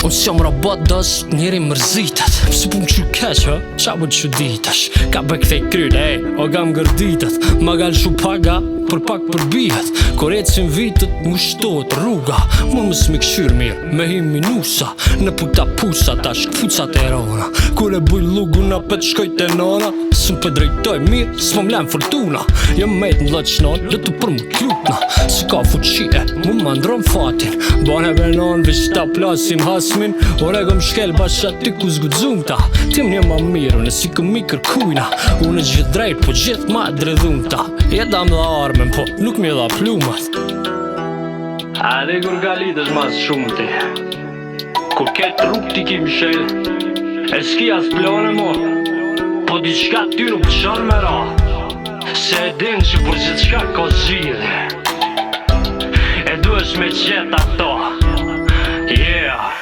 Unë s'jam robot dës njeri mërzitet. Pse pu m'qy keq, qa bu që ditash. Ka bëj kthej kryne, o kam gërditet. Ma gal shu paga, për pak përbihet. Kur ecin vitet, mu shtot rruga. Mu mës mi këshyr mirë, me him minusa. Në puta pusa, ta shkfucat e rona. Kur e buj luguna, pet shkoj të nona. Sëm për drejtoj mirë, s'më mlem fortuna. Jëm mejt në lëqnon, lëtu për më klutna. Se ka fuqie, mu më ndron fatin. Bane venon, vish ta plasim hasmin. Ore gëm shkel basha ty ku zgudzum ta. Tim një ma miru, nësi këm mi kërkujna. Unë gjithë drejt, po gjithë ma dredhum ta. Jeda më dha armen, po nuk mi dha plumat. Ade kur galit është mas shumë ti. Kur ketë rrug ti ki mshel, e s'ki as plane mo. Po diçka ty nuk qërë me ra. Se e din që për gjithë shka ka zhjidhe. E duesh me qet ato. Yeah.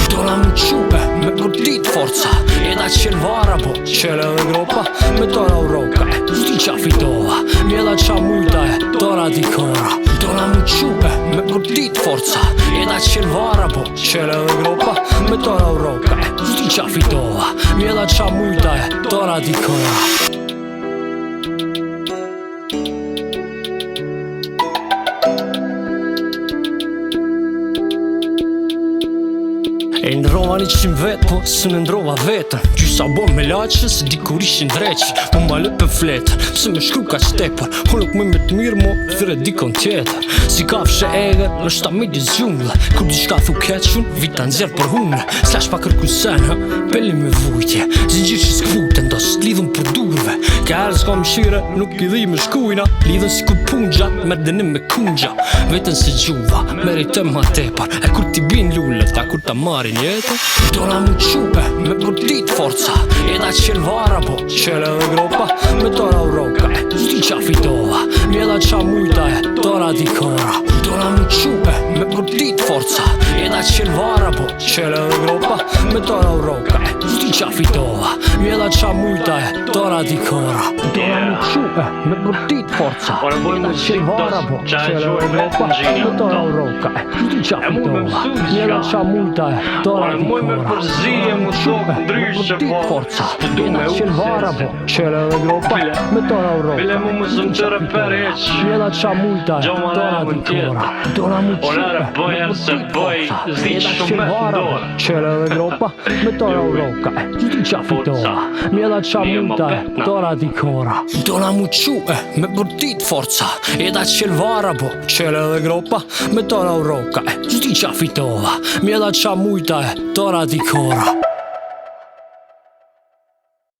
Dona mu qupe, me gordit forca. Jeda qel vara po, qel edhe gropa. Me tora u roka, zdi qa fitova. Mjeda qa mujta e, tora di kora. Dona mu qupe, me gordit forca. Jeda qel vara po, qel edhe gropa. Me tora u roka, zdi qa fitova. Mjeda qa mujta e, tora di kora. E ndrova 100 vet, po së në ndrova vetën. Gjysa bo me laqë, se dikur ishin dreqin. Po ma lëpe fletën, se me shkru ka qtepër. Po nuk me të mirë mo, thire dikon tjetër. Si kafshe eger, është ta midis gjungle. Kur diçka thu kequn, vita nxerë për hune. Slash pa kërku sen, peli me vujtje. Zingjir që s'kvuten, do s'lidhën për durve. Ka herë s'ka mshire, nuk i dhi me shkujna. Lidhën si kur pungja, me denim me kungja. Vetën se gjuva, meritëm ma tepar. E kur ti bin lullet, a kur ta marin jetën. Dona mu qupe, me gordit forca. Jeda qel vara po, qel edhe gropa. Me tora u roka, zdi qa fitova. Mjeda qa mujta e, tora di kora. Dona mu qupe, me gordit forca. Jeda qel vara po, qel edhe gropa. Me tora u roka, zdi qa fitova. Mjeda qa mujta e, tora di kora. Dona mu qupe, me gordit forca. Jeda qel vara po, qel edhe gropa. Me tora u roka, zdi qa fitova. Mjeda qa mujta e, tora di kora. Mu qupe, me gordit forca. Jeda qel vara po, qel edhe gropa. Me tora u roka, zdi qa fitova. Mjeda qa mujta e, tora di kora. Dona mu qupe, me gordit forca. Jeda qel vara po, qel edhe gropa. Me tora u roka, zdi qa fitova. Mjeda qa mujta e, tora di kora. Dona mu qupe, me gordit forca. Jeda qel vara po, qel edhe gropa. Me tora u roka, zdi qa fitova. Mjeda qa mujta e, tora di kora.